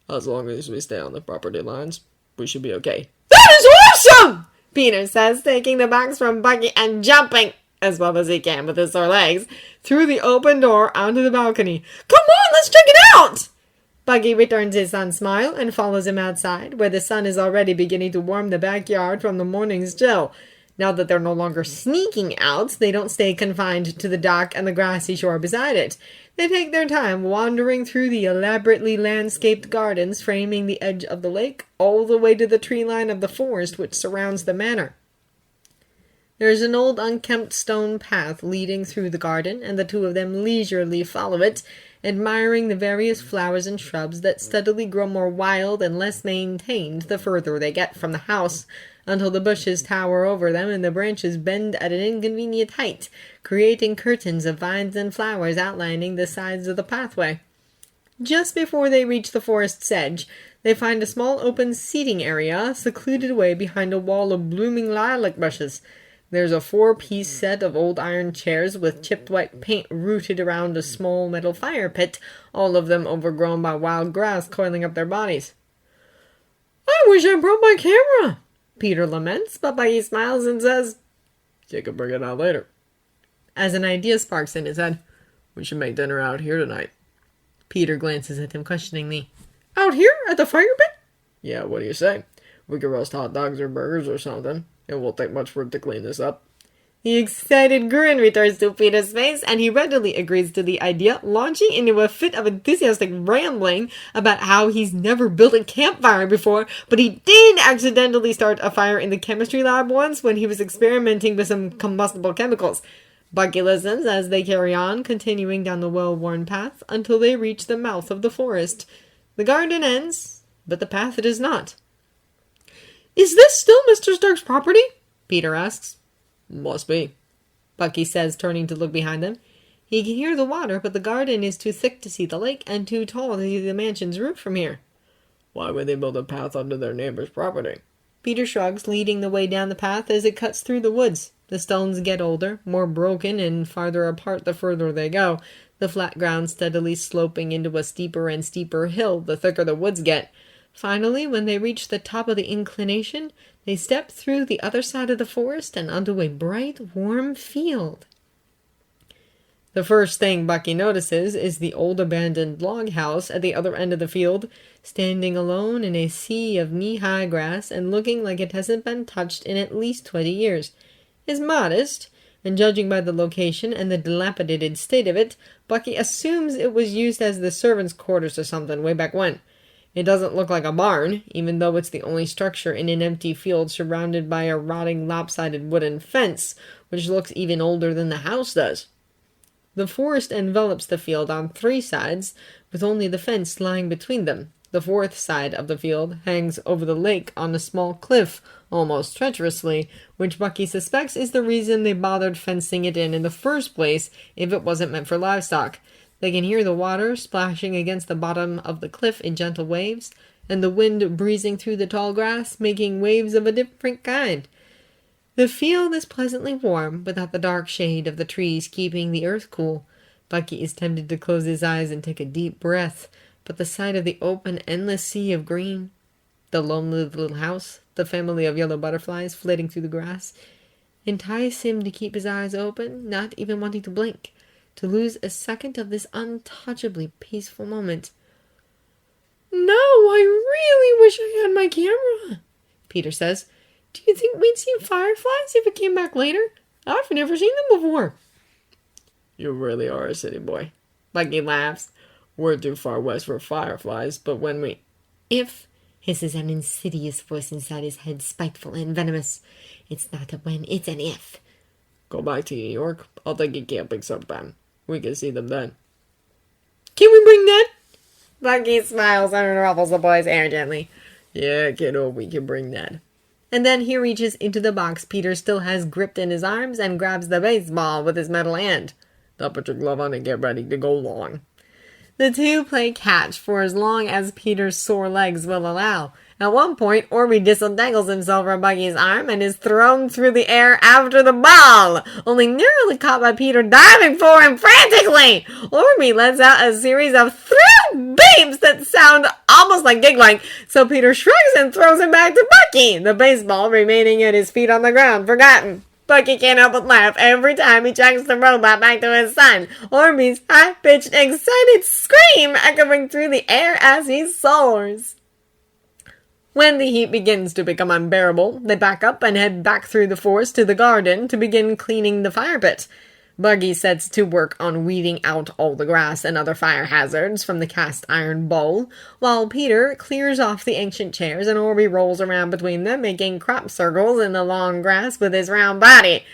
"As long as we stay on the property lines, we should be okay." "That is awesome!" Peter says, taking the box from Bucky and jumping, as well as he can with his sore legs, through the open door onto the balcony. "Come on, let's check it out!" Bucky returns his son's smile and follows him outside, where the sun is already beginning to warm the backyard from the morning's chill. Now that they're no longer sneaking out, they don't stay confined to the dock and the grassy shore beside it. They take their time wandering through the elaborately landscaped gardens framing the edge of the lake, all the way to the tree line of the forest which surrounds the manor. There's an old unkempt stone path leading through the garden, and the two of them leisurely follow it, admiring the various flowers and shrubs that steadily grow more wild and less maintained the further they get from the house, until the bushes tower over them and the branches bend at an inconvenient height, creating curtains of vines and flowers outlining the sides of the pathway. Just before they reach the forest's edge, they find a small open seating area secluded away behind a wall of blooming lilac bushes. There's a 4-piece set of old iron chairs with chipped white paint rooted around a small metal fire pit, all of them overgrown by wild grass coiling up their bodies. "I wish I brought my camera," Peter laments, but Bucky smiles and says, "You can bring it out later." As an idea sparks in his head. "We should make dinner out here tonight." Peter glances at him questioningly. "Out here? At the fire pit?" "Yeah, what do you say? We could roast hot dogs or burgers or something. It won't take much work to clean this up." The excited grin returns to Peter's face, and he readily agrees to the idea, launching into a fit of enthusiastic rambling about how he's never built a campfire before, but he did accidentally start a fire in the chemistry lab once when he was experimenting with some combustible chemicals. Bucky listens as they carry on, continuing down the well-worn path until they reach the mouth of the forest. The garden ends, but the path does not. "Is this still Mr. Stark's property?" Peter asks. "Must be," Bucky says, turning to look behind them. He can hear the water, but the garden is too thick to see the lake and too tall to see the mansion's roof from here. "Why would they build a path onto their neighbor's property?" Peter shrugs, leading the way down the path as it cuts through the woods. The stones get older, more broken, and farther apart the further they go, the flat ground steadily sloping into a steeper and steeper hill the thicker the woods get. Finally, when they reach the top of the inclination, they step through the other side of the forest and onto a bright, warm field. The first thing Bucky notices is the old abandoned log house at the other end of the field, standing alone in a sea of knee-high grass and looking like it hasn't been touched in at least 20 years. It's modest, and judging by the location and the dilapidated state of it, Bucky assumes it was used as the servants' quarters or something way back when. It doesn't look like a barn, even though it's the only structure in an empty field surrounded by a rotting lopsided wooden fence, which looks even older than the house does. The forest envelops the field on 3 sides, with only the fence lying between them. The 4th side of the field hangs over the lake on a small cliff, almost treacherously, which Bucky suspects is the reason they bothered fencing it in the first place if it wasn't meant for livestock. They can hear the water splashing against the bottom of the cliff in gentle waves, and the wind breezing through the tall grass, making waves of a different kind. The field is pleasantly warm, without the dark shade of the trees keeping the earth cool. Bucky is tempted to close his eyes and take a deep breath, but the sight of the open, endless sea of green, the lonely little house, the family of yellow butterflies flitting through the grass, entice him to keep his eyes open, not even wanting to blink, to lose a second of this untouchably peaceful moment. "No, I really wish I had my camera," Peter says. "Do you think we'd see fireflies if it came back later? I've never seen them before." "You really are a city boy," Bucky laughs. "We're too far west for fireflies, but when we—" "If," hisses an insidious voice inside his head, spiteful and venomous. "It's not a when, it's an if." "Go back to New York. I'll take you camping sometime. We can see them then." "Can we bring Ned?" Bucky smiles and ruffles the boy's hair gently. "Yeah, kiddo, we can bring Ned." And then he reaches into the box Peter still has gripped in his arms and grabs the baseball with his metal hand. "Now put your glove on and get ready to go long." The two play catch for as long as Peter's sore legs will allow. At one point, Orby disentangles himself from Bucky's arm and is thrown through the air after the ball, only narrowly caught by Peter diving for him frantically. Orby lets out a series of thrill beeps that sound almost like giggling, so Peter shrugs and throws him back to Bucky, the baseball remaining at his feet on the ground, forgotten. Bucky can't help but laugh every time he chucks the robot back to his son. Orby's high-pitched, excited scream echoing through the air as he soars. When the heat begins to become unbearable, they back up and head back through the forest to the garden to begin cleaning the fire pit. Bucky sets to work on weeding out all the grass and other fire hazards from the cast iron bowl, while Peter clears off the ancient chairs and Orby rolls around between them, making crop circles in the long grass with his round body.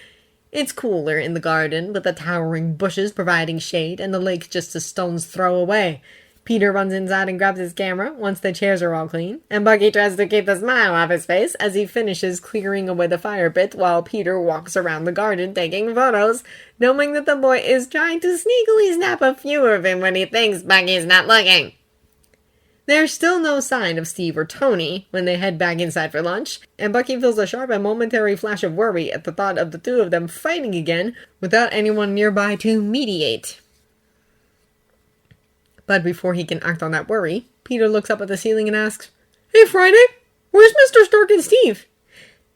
It's cooler in the garden, with the towering bushes providing shade and the lake just a stone's throw away. Peter runs inside and grabs his camera once the chairs are all clean, and Bucky tries to keep the smile off his face as he finishes clearing away the fire pit while Peter walks around the garden taking photos, knowing that the boy is trying to sneakily snap a few of him when he thinks Bucky's not looking. There's still no sign of Steve or Tony when they head back inside for lunch, and Bucky feels a sharp and momentary flash of worry at the thought of the two of them fighting again without anyone nearby to mediate. But before he can act on that worry, Peter looks up at the ceiling and asks, "Hey, Friday, where's Mr. Stark and Steve?"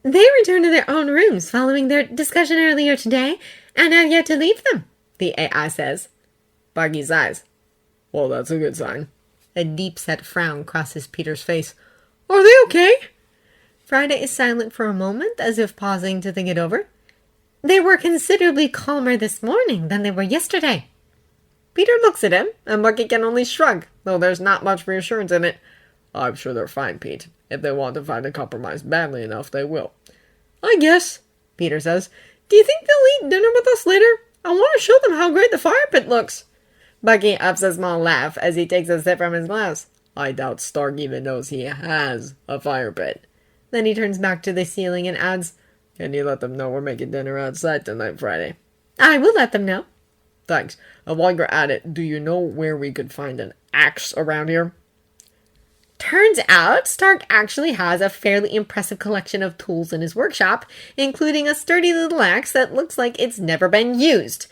"They returned to their own rooms following their discussion earlier today, and have yet to leave them," the AI says. Bucky's eyes. "Well, that's a good sign." A deep-set frown crosses Peter's face. "Are they okay?" Friday is silent for a moment, as if pausing to think it over. "They were considerably calmer this morning than they were yesterday." Peter looks at him, and Bucky can only shrug, though there's not much reassurance in it. "I'm sure they're fine, Pete. If they want to find a compromise badly enough, they will." "I guess," Peter says. "Do you think they'll eat dinner with us later? I want to show them how great the fire pit looks." Bucky ups a small laugh as he takes a sip from his glass. "I doubt Stark even knows he has a fire pit." Then he turns back to the ceiling and adds, "Can you let them know we're making dinner outside tonight, Friday?" "I will let them know." "Thanks. And while you're at it, do you know where we could find an axe around here?" Turns out, Stark actually has a fairly impressive collection of tools in his workshop, including a sturdy little axe that looks like it's never been used.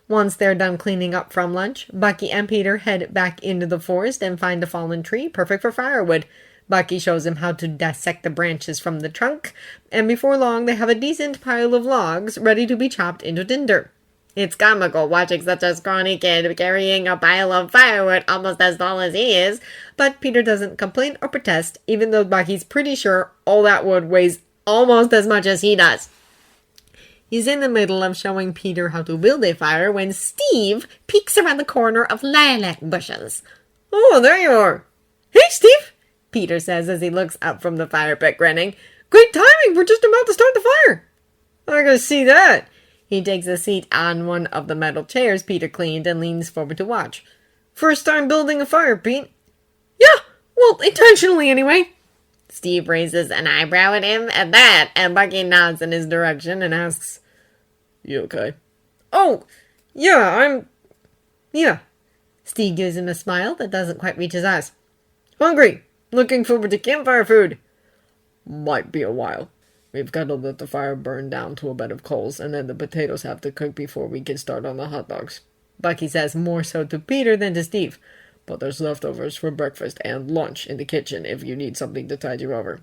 Once they're done cleaning up from lunch, Bucky and Peter head back into the forest and find a fallen tree perfect for firewood. Bucky shows him how to dissect the branches from the trunk, and before long they have a decent pile of logs ready to be chopped into tinder. It's comical watching such a scrawny kid carrying a pile of firewood almost as tall as he is, but Peter doesn't complain or protest, even though Bucky's pretty sure all that wood weighs almost as much as he does. He's in the middle of showing Peter how to build a fire when Steve peeks around the corner of lilac bushes. "Oh, there you are. Hey, Steve, Peter says as he looks up from the fire pit, grinning. Great timing! We're just about to start the fire! I can see that. He takes a seat on one of the metal chairs Peter cleaned and leans forward to watch. First time building a fire, Pete? Yeah, well, intentionally anyway. Steve raises an eyebrow at him at that, and Bucky nods in his direction and asks, You okay? Oh, yeah, yeah. Steve gives him a smile that doesn't quite reach his eyes. Hungry. Looking forward to campfire food. Might be a while. We've got to let the fire burn down to a bed of coals, and then the potatoes have to cook before we can start on the hot dogs. Bucky says more so to Peter than to Steve. But there's leftovers for breakfast and lunch in the kitchen if you need something to tide you over.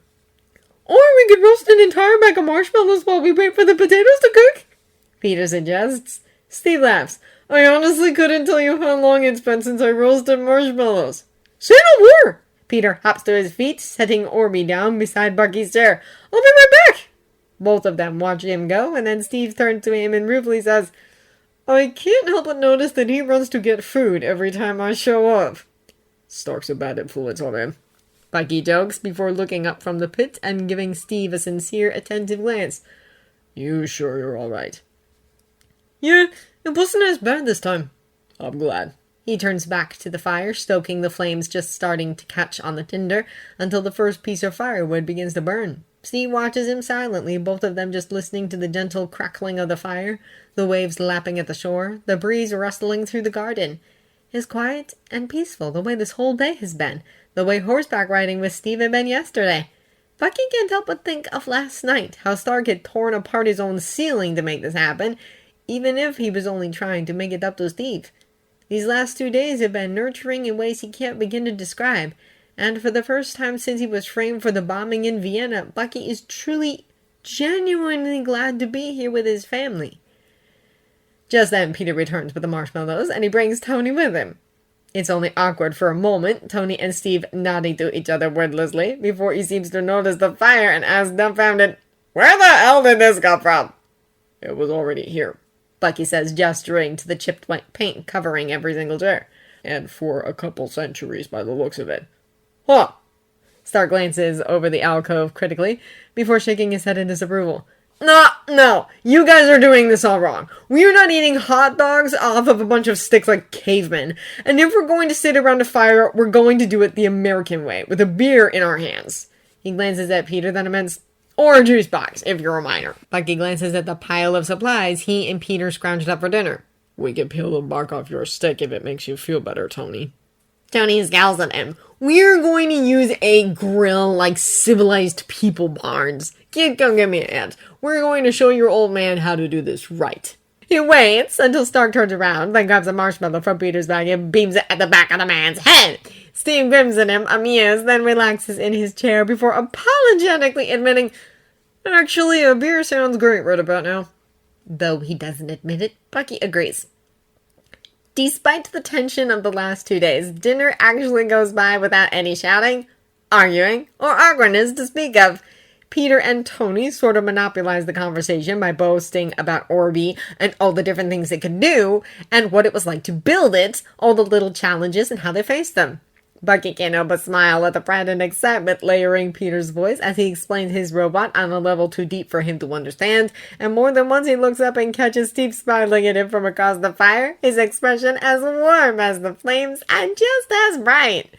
Or we could roast an entire bag of marshmallows while we wait for the potatoes to cook, Peter suggests. Steve laughs. I honestly couldn't tell you how long it's been since I roasted marshmallows. Say no more! Peter hops to his feet, setting Orby down beside Bucky's chair. I'll be right back! Both of them watch him go, and then Steve turns to him and ruefully says, I can't help but notice that he runs to get food every time I show up. Stark's a bad influence on him, Bucky jokes before looking up from the pit and giving Steve a sincere, attentive glance. You sure you're all right? Yeah, it wasn't as bad this time. I'm glad. He turns back to the fire, stoking the flames just starting to catch on the tinder until the first piece of firewood begins to burn. Steve watches him silently, both of them just listening to the gentle crackling of the fire, the waves lapping at the shore, the breeze rustling through the garden. It's quiet and peaceful, the way this whole day has been, the way horseback riding with Steve had been yesterday. Bucky can't help but think of last night, how Stark had torn apart his own ceiling to make this happen, even if he was only trying to make it up to Steve. These last 2 days have been nurturing in ways he can't begin to describe, and for the first time since he was framed for the bombing in Vienna, Bucky is truly, genuinely glad to be here with his family. Just then, Peter returns with the marshmallows, and he brings Tony with him. It's only awkward for a moment, Tony and Steve nodding to each other wordlessly, before he seems to notice the fire and asks dumbfounded, Where the hell did this come from? It was already here, Bucky says, gesturing to the chipped white paint covering every single chair. And for a couple centuries by the looks of it. Huh. Stark glances over the alcove critically, before shaking his head in disapproval. No, you guys are doing this all wrong. We are not eating hot dogs off of a bunch of sticks like cavemen. And if we're going to sit around a fire, we're going to do it the American way, with a beer in our hands. He glances at Peter, then amends, or a juice box, if you're a minor. Bucky glances at the pile of supplies he and Peter scrounged up for dinner. We can peel the bark off your stick if it makes you feel better, Tony. Tony scowls at him. We're going to use a grill like civilized people, Barnes. Kid, come give me a hand. We're going to show your old man how to do this right. He waits until Stark turns around, then grabs a marshmallow from Peter's bag and beams it at the back of the man's head. Steve grins at him, amused, then relaxes in his chair before apologetically admitting, Actually, a beer sounds great right about now. Though he doesn't admit it, Bucky agrees. Despite the tension of the last 2 days, dinner actually goes by without any shouting, arguing, or awkwardness to speak of. Peter and Tony sort of monopolized the conversation by boasting about Orby and all the different things it could do, and what it was like to build it, all the little challenges and how they faced them. Bucky can't help but smile at the pride and excitement layering Peter's voice as he explains his robot on a level too deep for him to understand, and more than once he looks up and catches Steve smiling at him from across the fire, his expression as warm as the flames and just as bright.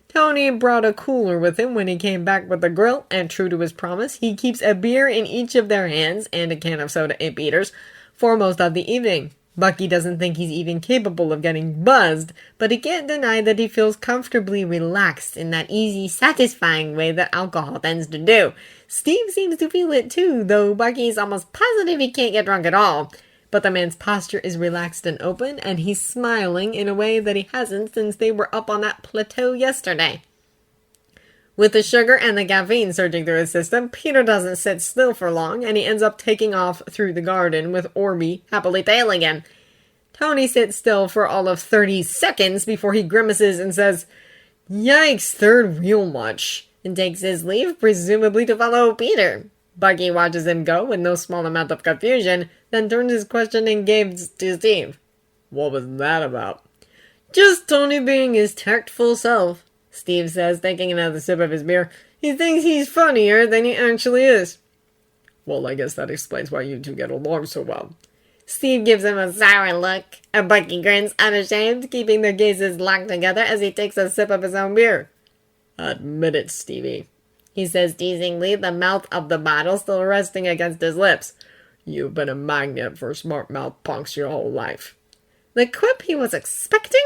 Tony brought a cooler with him when he came back with the grill, and true to his promise, he keeps a beer in each of their hands and a can of soda in Peter's for most of the evening. Bucky doesn't think he's even capable of getting buzzed, but he can't deny that he feels comfortably relaxed in that easy, satisfying way that alcohol tends to do. Steve seems to feel it too, though Bucky's almost positive he can't get drunk at all. But the man's posture is relaxed and open, and he's smiling in a way that he hasn't since they were up on that plateau yesterday. With the sugar and the caffeine surging through his system, Peter doesn't sit still for long, and he ends up taking off through the garden with Orby happily tailing him. Tony sits still for all of 30 seconds before he grimaces and says, Yikes, third real much, and takes his leave, presumably to follow Peter. Bucky watches him go with no small amount of confusion, then turns his questioning gaze to Steve. What was that about? Just Tony being his tactful self. Steve says, taking another sip of his beer. He thinks he's funnier than he actually is. Well, I guess that explains why you two get along so well. Steve gives him a sour look, and Bucky grins unashamed, keeping their gazes locked together as he takes a sip of his own beer. Admit it, Stevie, he says teasingly, the mouth of the bottle still resting against his lips. You've been a magnet for smart-mouth punks your whole life. The quip he was expecting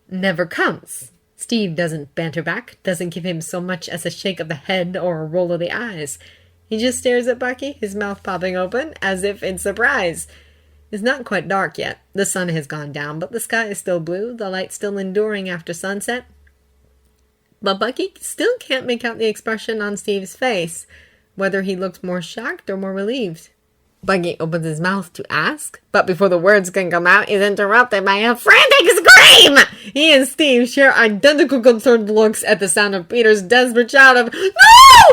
never comes. Steve doesn't banter back, doesn't give him so much as a shake of the head or a roll of the eyes. He just stares at Bucky, his mouth popping open, as if in surprise. It's not quite dark yet. The sun has gone down, but the sky is still blue, the light still enduring after sunset. But Bucky still can't make out the expression on Steve's face, whether he looks more shocked or more relieved. Bucky opens his mouth to ask, but before the words can come out, he's interrupted by a frantic scream! He and Steve share identical concerned looks at the sound of Peter's desperate shout of, "No!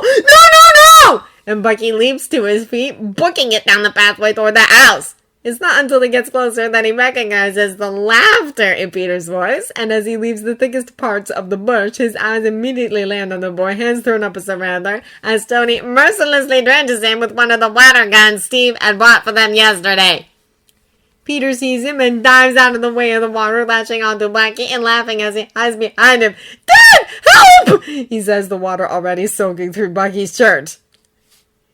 No, no, no!" And Bucky leaps to his feet, booking it down the pathway toward the house. It's not until he gets closer that he recognizes the laughter in Peter's voice, and as he leaves the thickest parts of the bush, his eyes immediately land on the boy, hands thrown up a surrender, as Tony mercilessly drenches him with one of the water guns Steve had bought for them yesterday. Peter sees him and dives out of the way of the water, latching onto Bucky and laughing as he hides behind him. "Dad, help!" he says, the water already soaking through Bucky's shirt.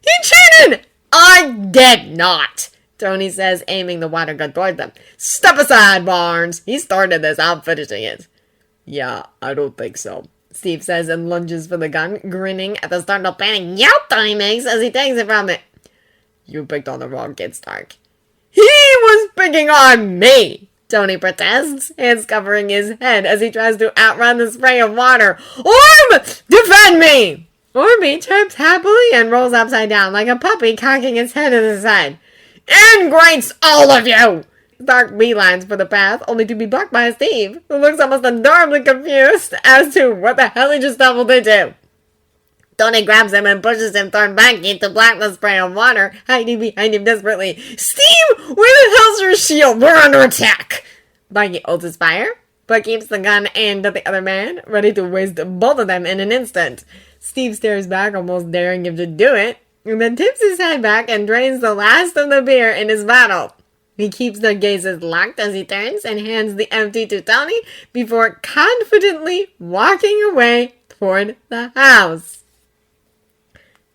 "He cheated!" "I did not!" Tony says, aiming the water gun toward them. "Step aside, Barnes. He started this. I'm finishing it." "Yeah, I don't think so," Steve says and lunges for the gun, grinning at the startled panic yelp Tony makes as he takes it from it. "You picked on the wrong kid, Stark." "He was picking on me!" Tony protests, hands covering his head as he tries to outrun the spray of water. "Orm! Defend me!" Orby chirps happily and rolls upside down like a puppy, cocking its head to the side. "Ingrates, all of you!" Stark beelines for the path, only to be blocked by Steve, who looks almost adorably confused as to what the hell he just stumbled into. Tony grabs him and pushes him toward Bucky to block the spray of water, hiding behind him desperately. "Steve, where the hell's your shield? We're under attack!" Bucky holds his fire, but keeps the gun aimed at the other man, ready to waste both of them in an instant. Steve stares back, almost daring him to do it, and then tips his head back and drains the last of the beer in his bottle. He keeps their gazes locked as he turns and hands the empty to Tony before confidently walking away toward the house.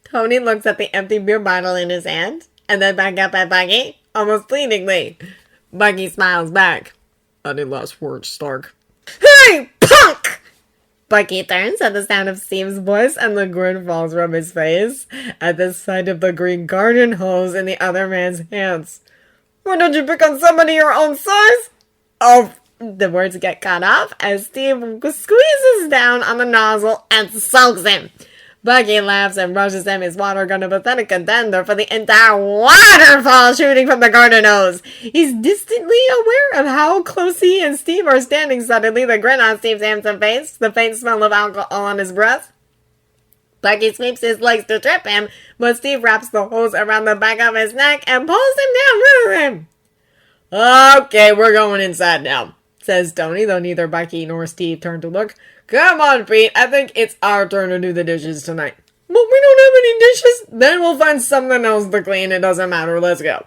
Tony looks at the empty beer bottle in his hand and then back up at Bucky, almost pleadingly. Bucky smiles back. "Any last words, Stark?" "Hey, punk!" Bucky turns at the sound of Steve's voice and the grin falls from his face at the sight of the green garden hose in the other man's hands. "Why don't you pick on somebody your own size?" "Oh," the words get cut off as Steve squeezes down on the nozzle and soaks him. Bucky laughs and rushes him his water gun, a pathetic contender for the entire waterfall shooting from the garden hose. He's distantly aware of how close he and Steve are standing suddenly, the grin on Steve's handsome face, the faint smell of alcohol on his breath. Bucky sweeps his legs to trip him, but Steve wraps the hose around the back of his neck and pulls him down with him. "Okay, we're going inside now," says Tony, though neither Bucky nor Steve turn to look. "Come on, Pete. I think it's our turn to do the dishes tonight." "But we don't have any dishes." "Then we'll find something else to clean. It doesn't matter. Let's go."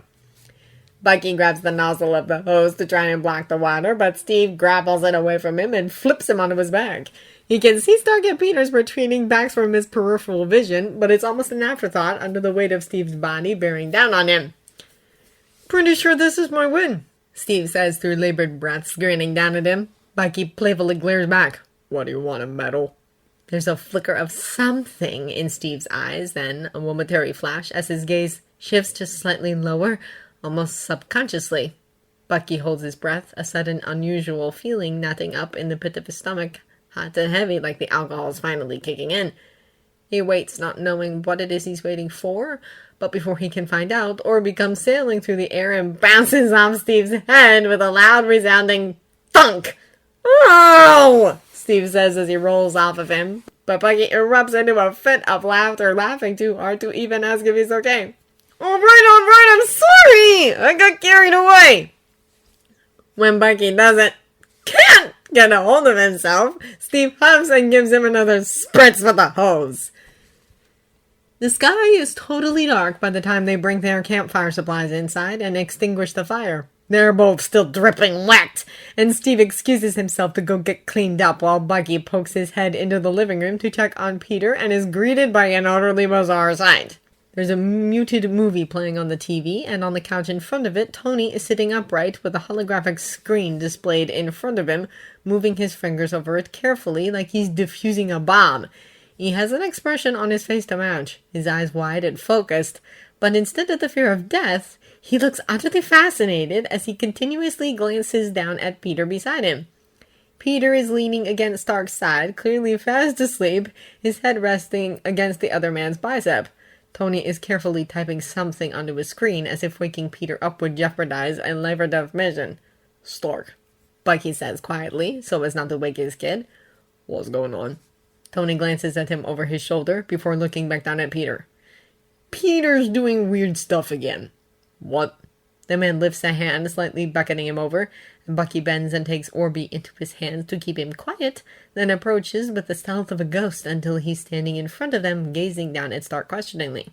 Bucky grabs the nozzle of the hose to try and block the water, but Steve grapples it away from him and flips him onto his back. He can see Stark and Peter's retreating backs from his peripheral vision, but it's almost an afterthought under the weight of Steve's body bearing down on him. "Pretty sure this is my win," Steve says through labored breaths, grinning down at him. Bucky playfully glares back. "What do you want, a medal?" There's a flicker of something in Steve's eyes, then a momentary flash as his gaze shifts to slightly lower, almost subconsciously. Bucky holds his breath, a sudden unusual feeling knotting up in the pit of his stomach, hot and heavy like the alcohol is finally kicking in. He waits, not knowing what it is he's waiting for, but before he can find out, Orby comes sailing through the air and bounces off Steve's head with a loud resounding thunk. "Oh!" Steve says as he rolls off of him, but Bucky erupts into a fit of laughter, laughing too hard to even ask if he's okay. All right, I'm sorry! I got carried away!" When Bucky doesn't, can't get a hold of himself, Steve huffs and gives him another spritz with the hose. The sky is totally dark by the time they bring their campfire supplies inside and extinguish the fire. They're both still dripping wet, and Steve excuses himself to go get cleaned up while Bucky pokes his head into the living room to check on Peter and is greeted by an utterly bizarre sight. There's a muted movie playing on the TV, and on the couch in front of it, Tony is sitting upright with a holographic screen displayed in front of him, moving his fingers over it carefully like he's defusing a bomb. He has an expression on his face to match, his eyes wide and focused, but instead of the fear of death, he looks utterly fascinated as he continuously glances down at Peter beside him. Peter is leaning against Stark's side, clearly fast asleep, his head resting against the other man's bicep. Tony is carefully typing something onto his screen as if waking Peter up would jeopardize a life-or-death mission. Stark, Bucky says quietly, so as not to wake his kid. what's going on? Tony glances at him over his shoulder before looking back down at Peter. Peter's doing weird stuff again. What? The man lifts a hand, slightly beckoning him over, and Bucky bends and takes Orby into his hands to keep him quiet, then approaches with the stealth of a ghost until he's standing in front of them, gazing down at Stark questioningly.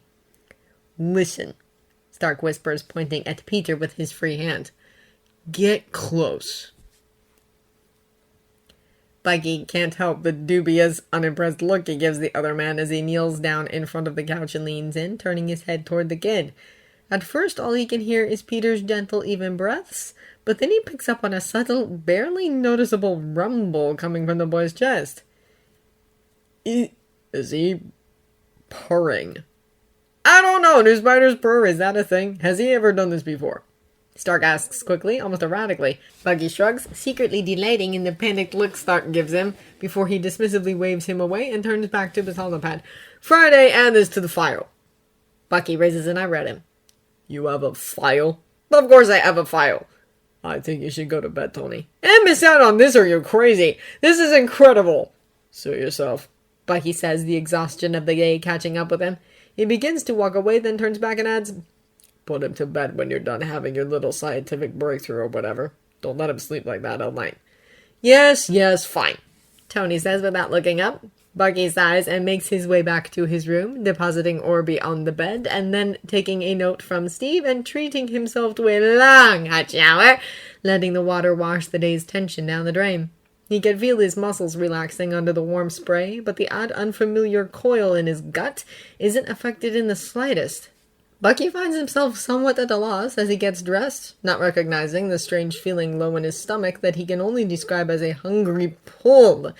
Listen, Stark whispers, pointing at Peter with his free hand. get close. Bucky can't help the dubious, unimpressed look he gives the other man as he kneels down in front of the couch and leans in, turning his head toward the kid. At first, all he can hear is Peter's gentle, even breaths, but then he picks up on a subtle, barely noticeable rumble coming from the boy's chest. Is he purring? I don't know, do spiders purr? Is that a thing? Has he ever done this before? Stark asks quickly, almost erratically. Bucky shrugs, secretly delighting in the panicked look Stark gives him, before he dismissively waves him away and turns back to his holopad. Friday, add this to the file. Bucky raises an eyebrow at him. You have a file? Of course I have a file. I think you should go to bed, Tony. And miss out on this or you're crazy. This is incredible. Suit yourself, Bucky says, the exhaustion of the day catching up with him. He begins to walk away, then turns back and adds, put him to bed when you're done having your little scientific breakthrough or whatever. Don't let him sleep like that all night. Yes, fine, Tony says without looking up. Bucky sighs and makes his way back to his room, depositing Orby on the bed, and then taking a note from Steve and treating himself to a long hot shower, letting the water wash the day's tension down the drain. He can feel his muscles relaxing under the warm spray, but the odd unfamiliar coil in his gut isn't affected in the slightest. Bucky finds himself somewhat at a loss as he gets dressed, not recognizing the strange feeling low in his stomach that he can only describe as a hungry pull.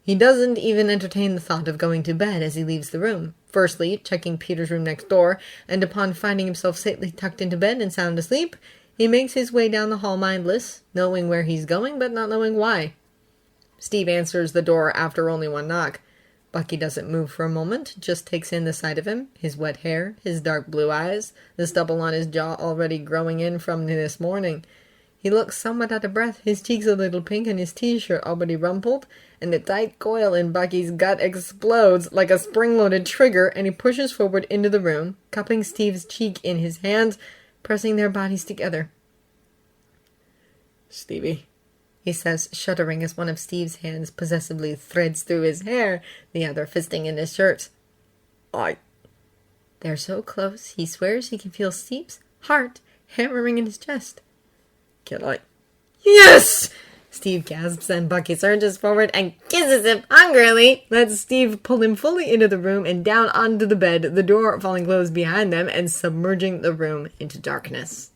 He doesn't even entertain the thought of going to bed as he leaves the room, firstly checking Peter's room next door, and upon finding himself safely tucked into bed and sound asleep, he makes his way down the hall mindless, knowing where he's going but not knowing why. Steve answers the door after only one knock. Bucky doesn't move for a moment, just takes in the sight of him, his wet hair, his dark blue eyes, the stubble on his jaw already growing in from this morning. He looks somewhat out of breath, his cheeks a little pink and his t-shirt already rumpled, and the tight coil in Bucky's gut explodes like a spring-loaded trigger, and he pushes forward into the room, cupping Steve's cheek in his hands, pressing their bodies together. Stevie, he says, shuddering as one of Steve's hands possessively threads through his hair, the other fisting in his shirt. They're so close, he swears he can feel Steve's heart hammering in his chest. Can I? Yes! Steve gasps and Bucky surges forward and kisses him hungrily. Lets Steve pull him fully into the room and down onto the bed, the door falling closed behind them and submerging the room into darkness.